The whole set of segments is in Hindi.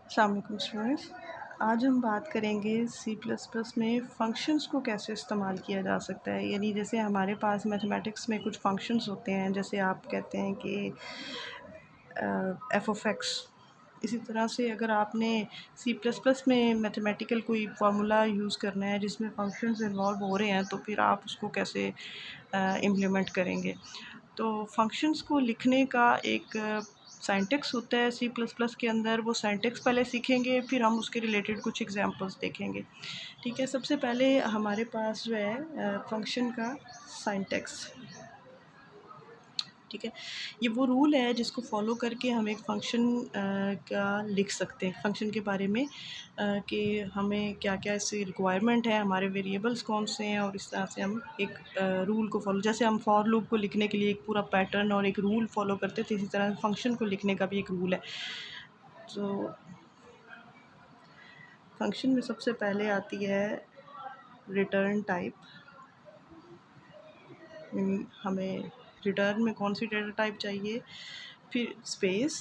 अस्सलाम वालेकुम स्टूडेंट्स। आज हम बात करेंगे सी प्लस प्लस में फ़ंक्शंस को कैसे इस्तेमाल किया जा सकता है। यानी जैसे हमारे पास मैथमेटिक्स में कुछ फ़ंक्शंस होते हैं, जैसे आप कहते हैं कि एफ ऑफ एक्स। इसी तरह से अगर आपने सी प्लस प्लस में मैथमेटिकल कोई फार्मूला यूज़ करना है जिसमें फ़ंक्शंस इन्वॉल्व हो रहे हैं, तो फिर आप उसको कैसे इम्प्लीमेंट करेंगे। तो फंक्शंस को लिखने का एक सिंटैक्स होता है सी प्लस प्लस के अंदर। वो सिंटैक्स पहले सीखेंगे, फिर हम उसके रिलेटेड कुछ एग्जांपल्स देखेंगे। ठीक है, सबसे पहले हमारे पास जो है फंक्शन का सिंटैक्स। ठीक है, ये वो रूल है जिसको फॉलो करके हम एक फ़ंक्शन का लिख सकते हैं, फ़ंक्शन के बारे में कि हमें क्या-क्या इससे रिक्वायरमेंट है, हमारे वेरिएबल्स कौन से हैं, और इस तरह से हम एक रूल को फॉलो, जैसे हम फॉर लूप को लिखने के लिए एक पूरा पैटर्न और एक रूल फॉलो करते थे, इसी तरह फ़ंक्शन को लिखने का भी एक रूल है। तो फ़ंक्शन में सबसे पहले आती है रिटर्न टाइप। हमें रिटर्न में कौन सी डेटा टाइप चाहिए, फिर स्पेस,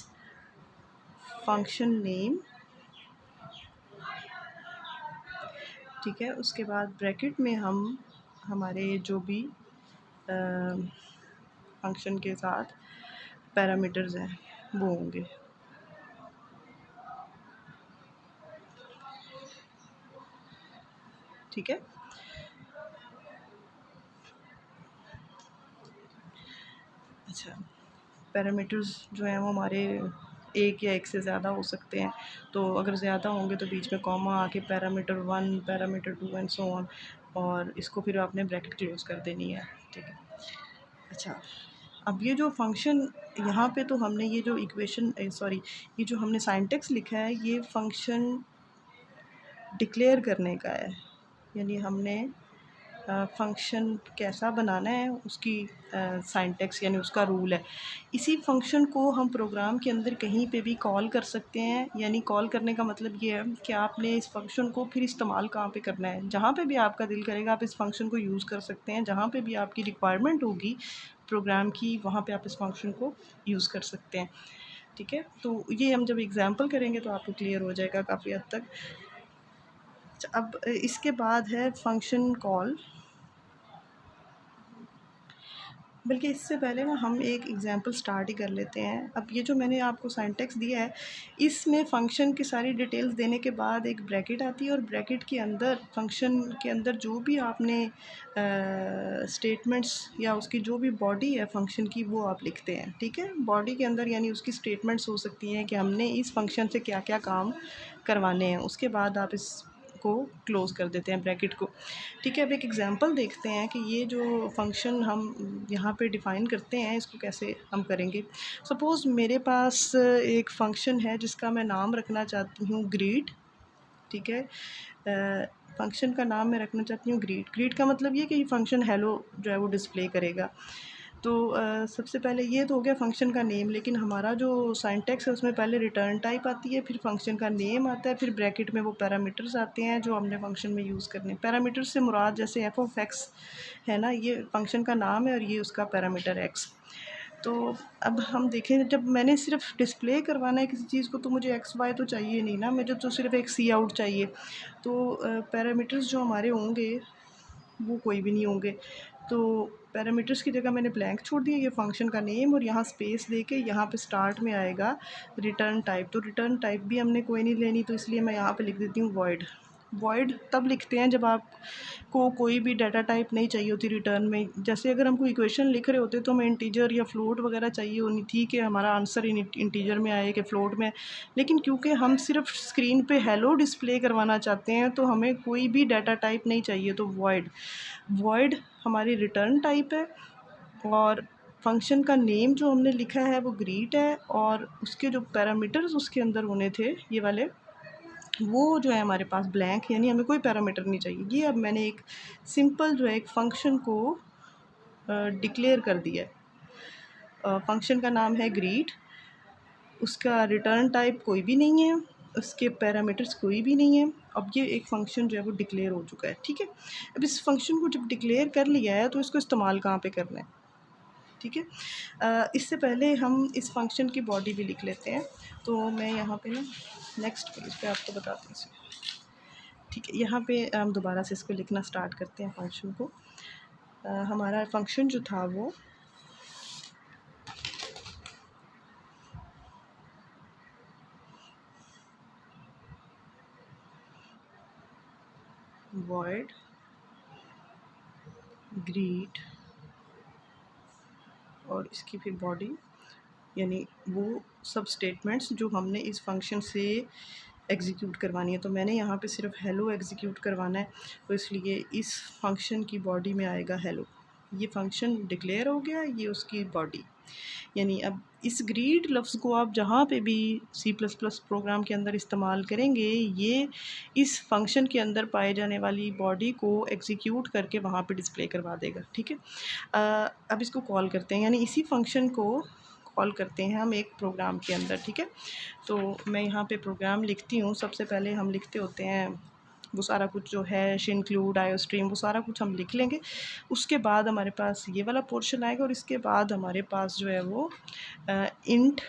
फंक्शन नेम। ठीक है, उसके बाद ब्रैकेट में हम हमारे जो भी फंक्शन के साथ पैरामीटर्स हैं वो होंगे। ठीक है, अच्छा, पैरामीटर्स जो हैं वो हमारे एक या एक से ज़्यादा हो सकते हैं। तो अगर ज़्यादा होंगे तो बीच में कॉमा आके parameter 1, parameter 2 and so on, और इसको फिर आपने ब्रैकेट क्लोज़ कर देनी है। ठीक है, अच्छा, अब ये जो फंक्शन यहाँ पे, तो हमने ये जो इक्वेशन सॉरी, ये जो हमने सिंटैक्स लिखा है, ये फंक्शन डिक्लेयर करने का है। यानी हमने फंक्शन कैसा बनाना है उसकी सिंटैक्स, यानी उसका रूल है। इसी फंक्शन को हम प्रोग्राम के अंदर कहीं पे भी कॉल कर सकते हैं। यानी कॉल करने का मतलब ये है कि आपने इस फंक्शन को फिर इस्तेमाल कहाँ पे करना है। जहाँ पे भी आपका दिल करेगा आप इस फंक्शन को यूज़ कर सकते हैं। जहाँ पे भी आपकी रिक्वायरमेंट होगी प्रोग्राम की, वहाँ पे आप इस फंक्शन को यूज़ कर सकते हैं। ठीक है, तो ये हम जब एग्ज़ाम्पल करेंगे तो आपको क्लियर हो जाएगा काफ़ी हद तक। अच्छा, अब इसके बाद है फंक्शन कॉल। बल्कि इससे पहले ना हम एक एग्ज़ाम्पल स्टार्ट ही कर लेते हैं। अब ये जो मैंने आपको सिंटैक्स दिया है, इसमें फ़ंक्शन की सारी डिटेल्स देने के बाद एक ब्रैकेट आती है, और ब्रैकेट के अंदर फ़ंक्शन के अंदर जो भी आपने स्टेटमेंट्स या उसकी जो भी बॉडी है फ़ंक्शन की, वो आप लिखते हैं। ठीक है, बॉडी के अंदर यानी उसकी स्टेटमेंट्स हो सकती हैं कि हमने इस फ़ंक्शन से क्या-क्या काम करवाने हैं। उसके बाद आप इसको क्लोज़ कर देते हैं ब्रैकेट को। ठीक है, अब एक एग्ज़ाम्पल देखते हैं कि ये जो फ़ंक्शन हम यहाँ पे डिफ़ाइन करते हैं, इसको कैसे हम करेंगे। सपोज़ मेरे पास एक फ़ंक्शन है जिसका मैं नाम रखना चाहती हूँ ग्रीट। ठीक है, फ़ंक्शन का नाम मैं रखना चाहती हूँ ग्रीट। ग्रीट का मतलब ये कि ये फ़ंक्शन हेलो जो है वो डिस्प्ले करेगा। तो सबसे पहले ये तो हो गया फ़ंक्शन का नेम, लेकिन हमारा जो सिंटैक्स है उसमें पहले रिटर्न टाइप आती है, फिर फ़ंक्शन का नेम आता है, फिर ब्रैकेट में वो पैरामीटर्स आते हैं जो हमने फ़ंक्शन में यूज़ करने हैं। पैरामीटर्स से मुराद जैसे एफ ऑफ एक्स है ना, ये फ़ंक्शन का नाम है और ये उसका पैरामीटर एक्स। तो अब हम देखें, जब मैंने सिर्फ डिस्प्ले करवाना है किसी चीज़ को, तो मुझे एक्स वाई तो चाहिए नहीं ना, मुझे तो सिर्फ एक सी आउट चाहिए। तो पैरामीटर्स जो हमारे होंगे वो कोई भी नहीं होंगे। तो पैरामीटर्स की जगह मैंने ब्लैंक छोड़ दिया, ये फ़ंक्शन का नेम, और यहाँ स्पेस दे के यहाँ पे स्टार्ट में आएगा रिटर्न टाइप। तो रिटर्न टाइप भी हमने कोई नहीं लेनी, तो इसलिए मैं यहाँ पे लिख देती हूँ वॉइड। वॉइड तब लिखते हैं जब आपको कोई भी डाटा टाइप नहीं चाहिए होती रिटर्न में। जैसे अगर हम कोई इक्वेशन लिख रहे होते तो हमें इंटीजर या फ्लोट वगैरह चाहिए होनी थी कि हमारा आंसर इंटीजर में आए कि फ्लोट में। लेकिन क्योंकि हम सिर्फ स्क्रीन पे हेलो डिस्प्ले करवाना चाहते हैं, तो हमें कोई भी डाटा टाइप नहीं चाहिए, तो वॉइड। वॉइड हमारी रिटर्न टाइप है, और फंक्शन का नेम जो हमने लिखा है वो ग्रीट है, और उसके जो पैरामीटर्स उसके अंदर होने थे ये वाले, वो जो है हमारे पास ब्लैंक, यानी हमें कोई पैरामीटर नहीं चाहिए। ये अब मैंने एक सिंपल जो है एक फ़ंक्शन को डिक्लेयर कर दिया है। फ़ंक्शन का नाम है ग्रीट, उसका रिटर्न टाइप कोई भी नहीं है, उसके पैरामीटर्स कोई भी नहीं है। अब ये एक फ़ंक्शन जो है वो डिक्लेयर हो चुका है। ठीक है, अब इस फ़ंक्शन को जब डिक्लेयर कर लिया है तो इसको इस्तेमाल कहाँ पे करना है। ठीक है। इससे पहले हम इस फंक्शन की बॉडी भी लिख लेते हैं। तो मैं यहाँ पे ना नेक्स्ट पेज पे आपको बताती हूँ इसे। ठीक है, यहाँ पे हम दोबारा से इसको लिखना स्टार्ट करते हैं फंक्शन को। हमारा फंक्शन जो था वो void greet और इसकी फिर बॉडी, यानी वो सब स्टेटमेंट्स जो हमने इस फंक्शन से एग्जीक्यूट करवानी है। तो मैंने यहाँ पे सिर्फ हेलो एग्जीक्यूट करवाना है, तो इसलिए इस फंक्शन की बॉडी में आएगा हेलो। ये फंक्शन डिक्लेयर हो गया, ये उसकी बॉडी। यानी अब इस ग्रीट लफ्ज़ को आप जहाँ पे भी सी प्लस प्लस प्रोग्राम के अंदर इस्तेमाल करेंगे, ये इस फंक्शन के अंदर पाए जाने वाली बॉडी को एग्जीक्यूट करके वहाँ पे डिस्प्ले करवा देगा। ठीक है। अब इसको कॉल करते हैं, यानी इसी फंक्शन को कॉल करते हैं हम एक प्रोग्राम के अंदर। ठीक है। तो मैं यहाँ पे प्रोग्राम लिखती हूँ। सबसे पहले हम लिखते होते हैं वो सारा कुछ जो हैश इंक्लूड आयोस्ट्रीम, वो सारा कुछ हम लिख लेंगे। उसके बाद हमारे पास ये वाला पोर्शन आएगा और इसके बाद हमारे पास जो है वो इंट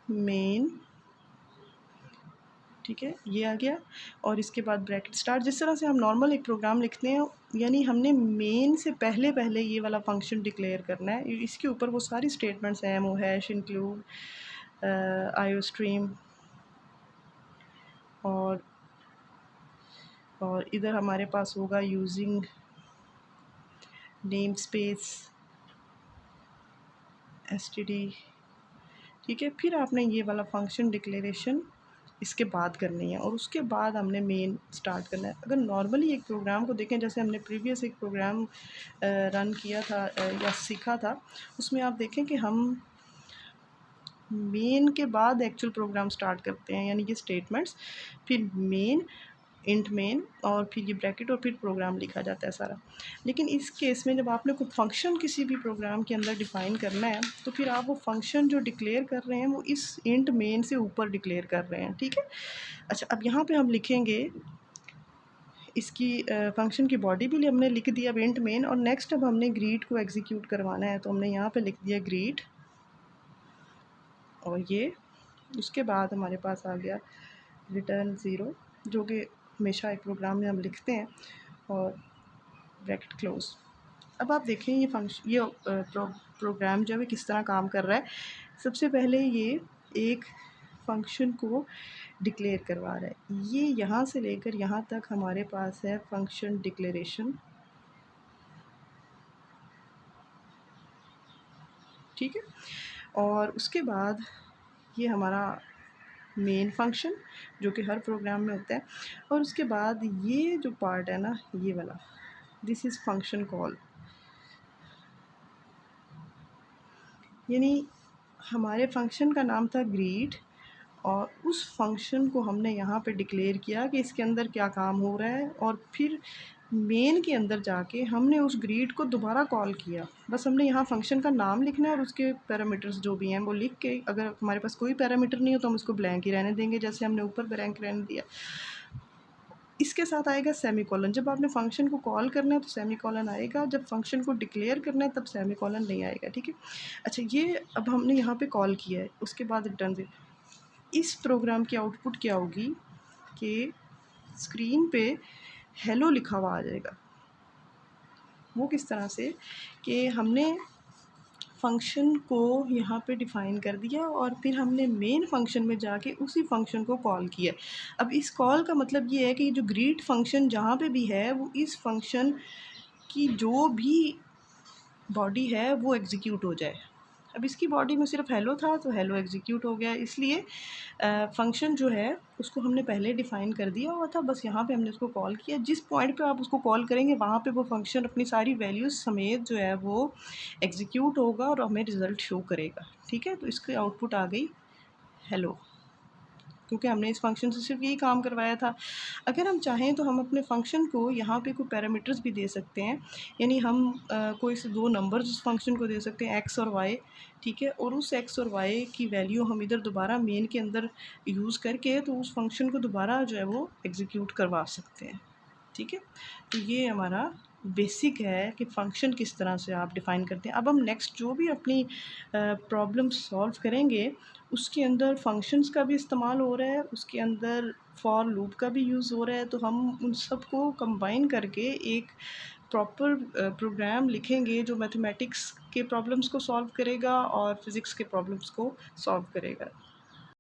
मेन, ठीक है, ये आ गया। और इसके बाद ब्रैकेट स्टार्ट। जिस तरह से हम नॉर्मल एक प्रोग्राम लिखते हैं, यानी हमने मेन से पहले पहले ये वाला फंक्शन डिक्लेयर करना है। इसके ऊपर वो सारी स्टेटमेंट्स हैं, वो हैश इंक्लूड आयोस्ट्रीम और इधर हमारे पास होगा यूजिंग नेम स्पेस एसटीडी। ठीक है। फिर आपने ये वाला फंक्शन डिक्लेरेशन इसके बाद करनी है और उसके बाद हमने मेन स्टार्ट करना है। अगर नॉर्मली एक प्रोग्राम को देखें, जैसे हमने प्रीवियस एक प्रोग्राम रन किया था या सीखा था, उसमें आप देखें कि हम मेन के बाद एक्चुअल प्रोग्राम स्टार्ट करते हैं, यानी कि स्टेटमेंट्स, फिर मेन, इंट मेन और फिर ये ब्रैकेट और फिर प्रोग्राम लिखा जाता है सारा। लेकिन इस केस में जब आपने कोई फंक्शन किसी भी प्रोग्राम के अंदर डिफ़ाइन करना है, तो फिर आप वो फंक्शन जो डिक्लेयर कर रहे हैं वो इस इंट मेन से ऊपर डिक्लेयर कर रहे हैं। ठीक है। अच्छा, अब यहाँ पे हम लिखेंगे इसकी फंक्शन की बॉडी भी हमने लिख दी, अब इंट मेन। और नेक्स्ट अब हमने ग्रीट को एग्जीक्यूट करवाना है, तो हमने यहाँ पे लिख दिया ग्रीट और ये उसके बाद हमारे पास आ गया रिटर्न ज़ीरो, जो कि हमेशा एक प्रोग्राम में हम लिखते हैं, और ब्रैकेट क्लोज। अब आप देखें ये फंक्शन, ये प्रोग्राम जो है किस तरह काम कर रहा है। सबसे पहले ये एक फंक्शन को डिक्लेयर करवा रहा है। ये यहाँ से लेकर यहाँ तक हमारे पास है फंक्शन डिक्लेरेशन। ठीक है। और उसके बाद ये हमारा मेन फंक्शन जो कि हर प्रोग्राम में होता है। और उसके बाद ये जो पार्ट है ना, ये वाला, दिस इज़ फंक्शन कॉल। यानी हमारे फंक्शन का नाम था ग्रीट और उस फंक्शन को हमने यहाँ पे डिक्लेयर किया कि इसके अंदर क्या काम हो रहा है, और फिर मेन के अंदर जाके हमने उस ग्रीट को दोबारा कॉल किया। बस हमने यहाँ फंक्शन का नाम लिखना है और उसके पैरामीटर्स जो भी हैं वो लिख के, अगर हमारे पास कोई पैरामीटर नहीं हो तो हम उसको ब्लैंक ही रहने देंगे, जैसे हमने ऊपर ब्लैंक रहने दिया। इसके साथ आएगा सेमीकोलन। जब आपने फंक्शन को कॉल करना है तो सेमीकोलन आएगा, जब फंक्शन को डिक्लेयर करना है तब सेमीकोलन नहीं आएगा। ठीक है। अच्छा, ये अब हमने यहाँ पे कॉल किया है, उसके बाद रिटर्न दे। इस प्रोग्राम की आउटपुट क्या होगी कि स्क्रीन पे हेलो लिखा हुआ आ जाएगा। वो किस तरह से कि हमने फंक्शन को यहाँ पे डिफ़ाइन कर दिया और फिर हमने मेन फंक्शन में जाके उसी फंक्शन को कॉल किया। अब इस कॉल का मतलब ये है कि जो ग्रीट फंक्शन जहाँ पे भी है वो इस फंक्शन की जो भी बॉडी है वो एग्जीक्यूट हो जाए। अब इसकी बॉडी में सिर्फ हेलो था तो हेलो एग्जीक्यूट हो गया, इसलिए फंक्शन जो है उसको हमने पहले डिफ़ाइन कर दिया हुआ था, बस यहाँ पे हमने उसको कॉल किया। जिस पॉइंट पे आप उसको कॉल करेंगे वहाँ पे वो फंक्शन अपनी सारी वैल्यूज़ समेत जो है वो एग्जीक्यूट होगा और हमें रिज़ल्ट शो करेगा। ठीक है। तो इसकी आउटपुट आ गई हेलो, क्योंकि हमने इस फंक्शन से सिर्फ यही काम करवाया था। अगर हम चाहें तो हम अपने फंक्शन को यहाँ पे कोई पैरामीटर्स भी दे सकते हैं, यानी हम कोई से दो नंबर्स उस फंक्शन को दे सकते हैं, एक्स और वाई। ठीक है। और उस एक्स और वाई की वैल्यू हम इधर दोबारा मेन के अंदर यूज़ करके तो उस फंक्शन को दोबारा जो है वो एग्जीक्यूट करवा सकते हैं। ठीक है। तो ये हमारा बेसिक है कि फ़ंक्शन किस तरह से आप डिफ़ाइन करते हैं। अब हम नेक्स्ट जो भी अपनी प्रॉब्लम सॉल्व करेंगे, उसके अंदर फ़ंक्शंस का भी इस्तेमाल हो रहा है, उसके अंदर फॉर लूप का भी यूज़ हो रहा है, तो हम उन सबको कंबाइन करके एक प्रॉपर प्रोग्राम लिखेंगे जो मैथमेटिक्स के प्रॉब्लम्स को सॉल्व करेगा और फिज़िक्स के प्रॉब्लम्स को सॉल्व करेगा।